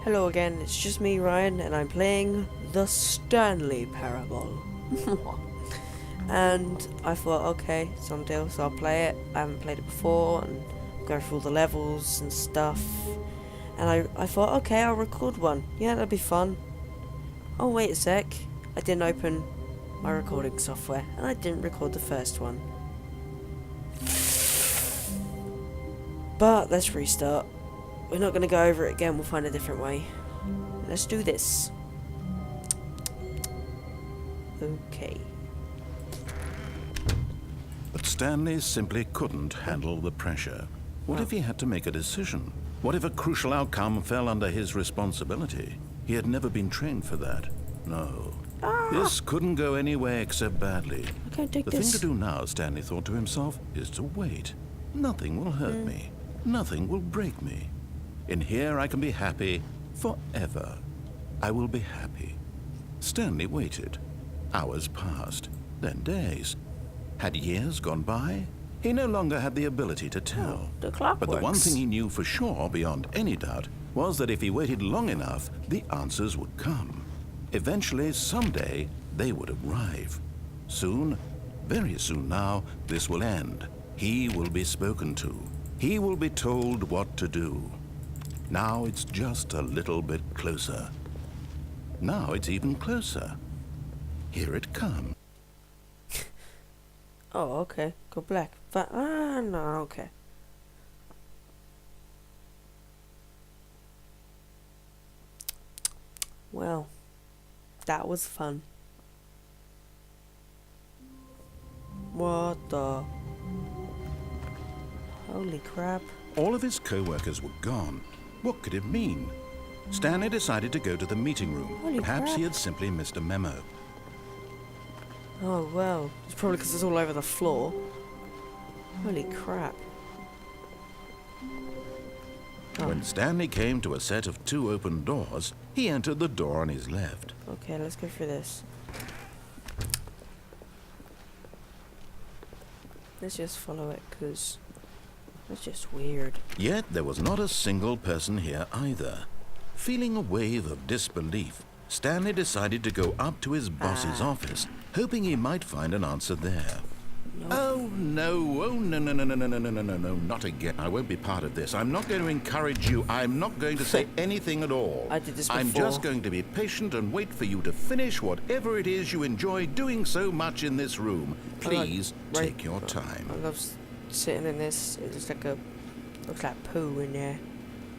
Hello again, it's just me, Ryan, and I'm playing the Stanley Parable. And I thought, okay, some deal, so I'll play it. I haven't played it before, and go through all the levels and stuff. And I thought, okay, I'll record one. Yeah, that'd be fun. Oh, wait a sec. I didn't open my recording software, and I didn't record the first one. But let's restart. We're not going to go over it again, we'll find a different way. Let's do this. Okay. But Stanley simply couldn't handle the pressure. What if he had to make a decision? What if a crucial outcome fell under his responsibility? He had never been trained for that. No. This couldn't go anywhere except badly. I can't take the this. thing to do now, Stanley thought to himself, is to wait. Nothing will hurt me. Nothing will break me. In here I can be happy forever. I will be happy. Stanley waited. Hours passed, then days. Had years gone by? He no longer had the ability to tell. The clock But the one works. thing he knew for sure, beyond any doubt, was that if he waited long enough, the answers would come. Eventually, someday, they would arrive. Soon, very soon now, this will end. He will be spoken to. He will be told what to do. Now it's just a little bit closer. Now it's even closer. Here it comes. Oh, okay. Go black. But, no, okay. Well, that was fun. What the? Holy crap. All of his co-workers were gone. What could it mean? Stanley decided to go to the meeting room. Holy Perhaps crap. he had simply missed a memo. Oh, well. It's probably because it's all over the floor. Holy crap. Oh. When Stanley came to a set of 2 open doors, he entered the door on his left. Okay, let's go for this. Let's just follow it, because that's just weird. Yet there was not a single person here either. Feeling a wave of disbelief, Stanley decided to go up to his boss's office, hoping he might find an answer there. Nope. Oh no, no, not again. I won't be part of this. I'm not going to encourage you. I'm not going to say anything at all. I did this before. I'm just going to be patient and wait for you to finish whatever it is you enjoy doing so much in this room. Please take your time. I love sitting in this. It looks like looks like poo in there.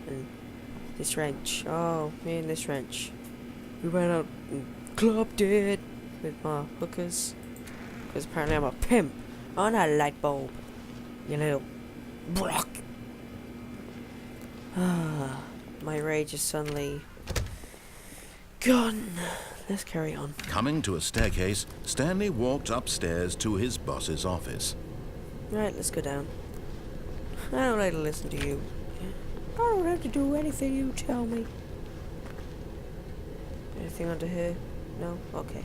And this wrench. Oh, me and this wrench. We went out and clubbed it with my hookers. Because apparently I'm a pimp on a light bulb. You little block. My rage is suddenly gone. Let's carry on. Coming to a staircase, Stanley walked upstairs to his boss's office. Right, let's go down. I don't like to listen to you. I don't have to do anything you tell me. Anything under here? No? Okay.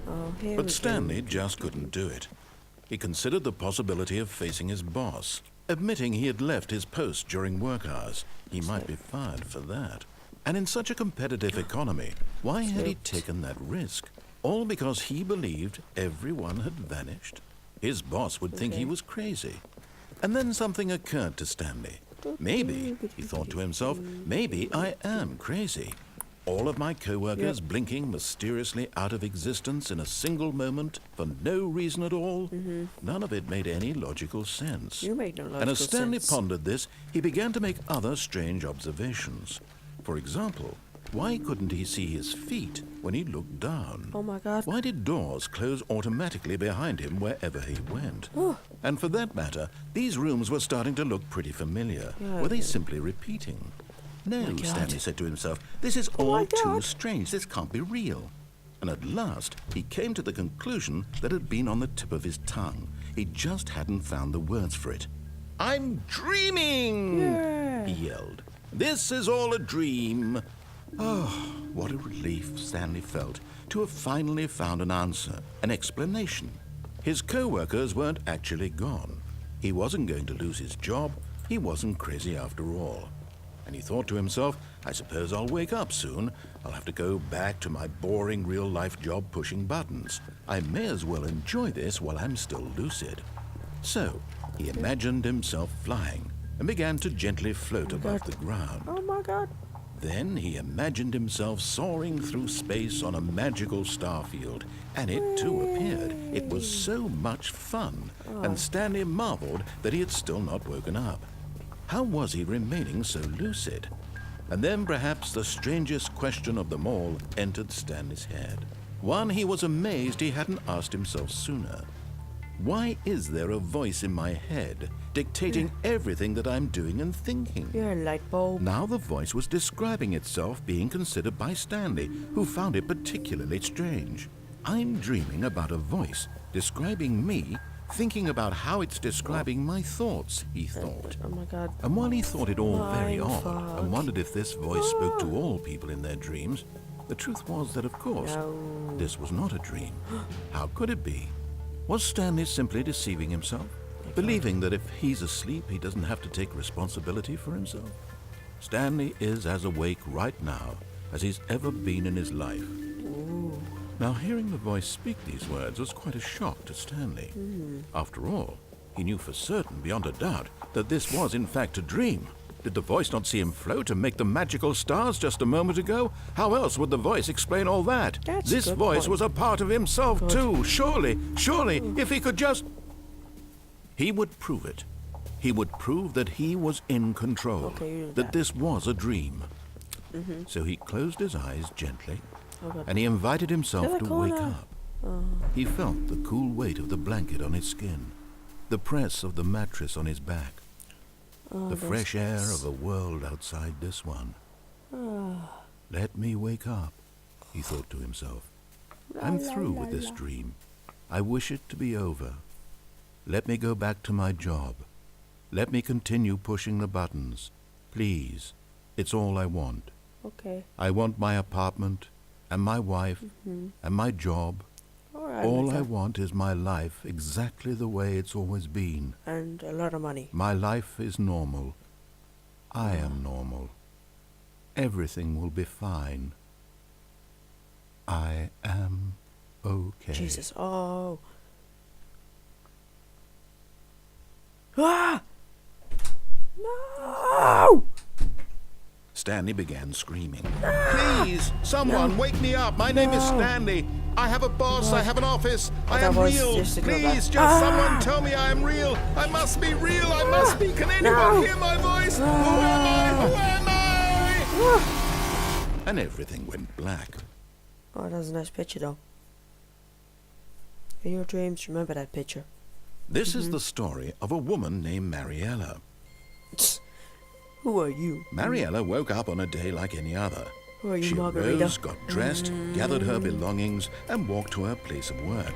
Oh, here But we Stanley just couldn't do it. He considered the possibility of facing his boss, admitting he had left his post during work hours. He might be fired for that. And in such a competitive economy, why had he taken that risk? All because he believed everyone had vanished? His boss would think he was crazy. And then something occurred to Stanley. Maybe, he thought to himself, maybe I am crazy. All of my co-workers blinking mysteriously out of existence in a single moment for no reason at all. None of it made any logical sense. You made no logical And as Stanley sense. pondered this, he began to make other strange observations. For example, why couldn't he see his feet when he looked down? Oh my god. Why did doors close automatically behind him wherever he went? Oh. And for that matter, these rooms were starting to look pretty familiar. Yeah, Were they okay. simply repeating? No, my God. Stanley said to himself, this is Oh my all too God. strange. This can't be real. And at last, he came to the conclusion that had been on the tip of his tongue. He just hadn't found the words for it. I'm dreaming! Yeah. He yelled. This is all a dream. Oh, what a relief Stanley felt to have finally found an answer, an explanation. His co-workers weren't actually gone. He wasn't going to lose his job. He wasn't crazy after all. And he thought to himself, I suppose I'll wake up soon. I'll have to go back to my boring real-life job pushing buttons. I may as well enjoy this while I'm still lucid. So, he imagined himself flying and began to gently float above the ground. Oh my god. Then he imagined himself soaring through space on a magical starfield, and it too appeared. It was so much fun, and Stanley marveled that he had still not woken up. How was he remaining so lucid? And then perhaps the strangest question of them all entered Stanley's head. One he was amazed he hadn't asked himself sooner. Why is there a voice in my head dictating everything that I'm doing and thinking? You're a light bulb. Now the voice was describing itself being considered by Stanley, who found it particularly strange. I'm dreaming about a voice describing me, thinking about how it's describing my thoughts, he thought. Oh my god. And while he thought it all very odd Mindfuck. and wondered if this voice spoke to all people in their dreams, the truth was that, of course, this was not a dream. How could it be? Was Stanley simply deceiving himself, believing that if he's asleep, he doesn't have to take responsibility for himself? Stanley is as awake right now as he's ever been in his life. Ooh. Now, hearing the voice speak these words was quite a shock to Stanley. After all, he knew for certain, beyond a doubt, that this was in fact a dream. Did the voice not see him float and make the magical stars just a moment ago? How else would the voice explain all that? That's This a good voice point. was a part of himself too. Surely, if he could just... He would prove it. He would prove that he was in control, Okay, you do that that. this was a dream. So he closed his eyes gently, Oh god. and he invited himself To to the wake corner. up. He felt the cool weight of the blanket on his skin, the press of the mattress on his back, the fresh air of a world outside this one. Let me wake up, he thought to himself. I'm through with this dream. I wish it to be over. Let me go back to my job. Let me continue pushing the buttons. Please, it's all I want. Okay. I want my apartment, and my wife, and my job. Alright. All I want is my life exactly the way it's always been. And a lot of money. My life is normal. I am normal. Everything will be fine. I am okay. Jesus. Oh. Ah! No! Stanley began screaming. Please, someone wake me up. My name is Stanley. I have a boss. I have an office. I am that was real. just a good Please, laugh. just someone tell me I am real. I must be real. I must be. Can anyone hear my voice? Who am I? Who am I? And everything went black. Oh, that's a nice picture, though. In your dreams, remember that picture. This is the story of a woman named Mariella. Who are you? Mariella woke up on a day like any other. Who are you, She Margarita? arose, got dressed, gathered her belongings, and walked to her place of work.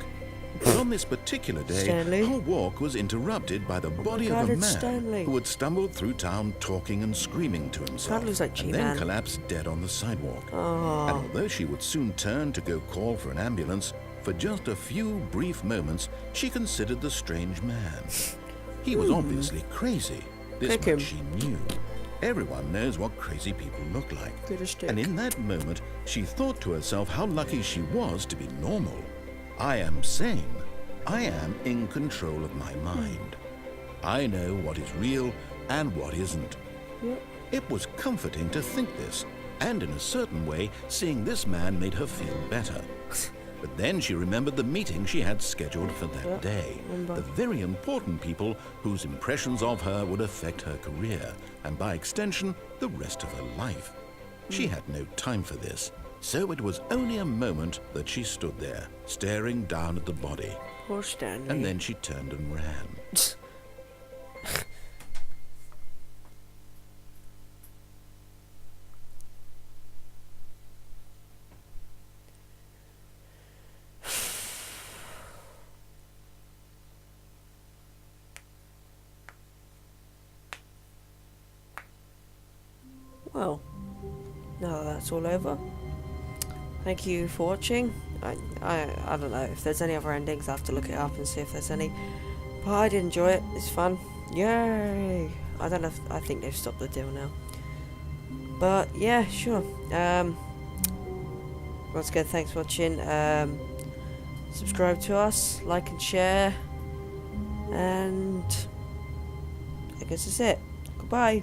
But on this particular day, Stanley? her walk was interrupted by the body God, of a it's man Stanley. who had stumbled through town talking and screaming to himself, looks like and then G-Man. collapsed dead on the sidewalk. Oh. And although she would soon turn to go call for an ambulance, for just a few brief moments, she considered the strange man. He was obviously crazy. This Kick him. much she knew. Everyone knows what crazy people look like. Get a stick. And in that moment, she thought to herself how lucky she was to be normal. I am sane. I am in control of my mind. I know what is real and what isn't. Yep. It was comforting to think this, and in a certain way, seeing this man made her feel better. But then she remembered the meeting she had scheduled for that day. remember. The very important people whose impressions of her would affect her career, and by extension, the rest of her life. She had no time for this, so it was only a moment that she stood there, staring down at the body, Poor Stanley. and then she turned and ran. Well, now that's all over. Thank you for watching. I don't know if there's any other endings. I have to look it up and see if there's any. But I did enjoy it. It's fun. Yay! I don't know if I think they've stopped the deal now. But yeah, sure. Once again, thanks for watching. Subscribe to us, like and share, and I guess that's it. Goodbye.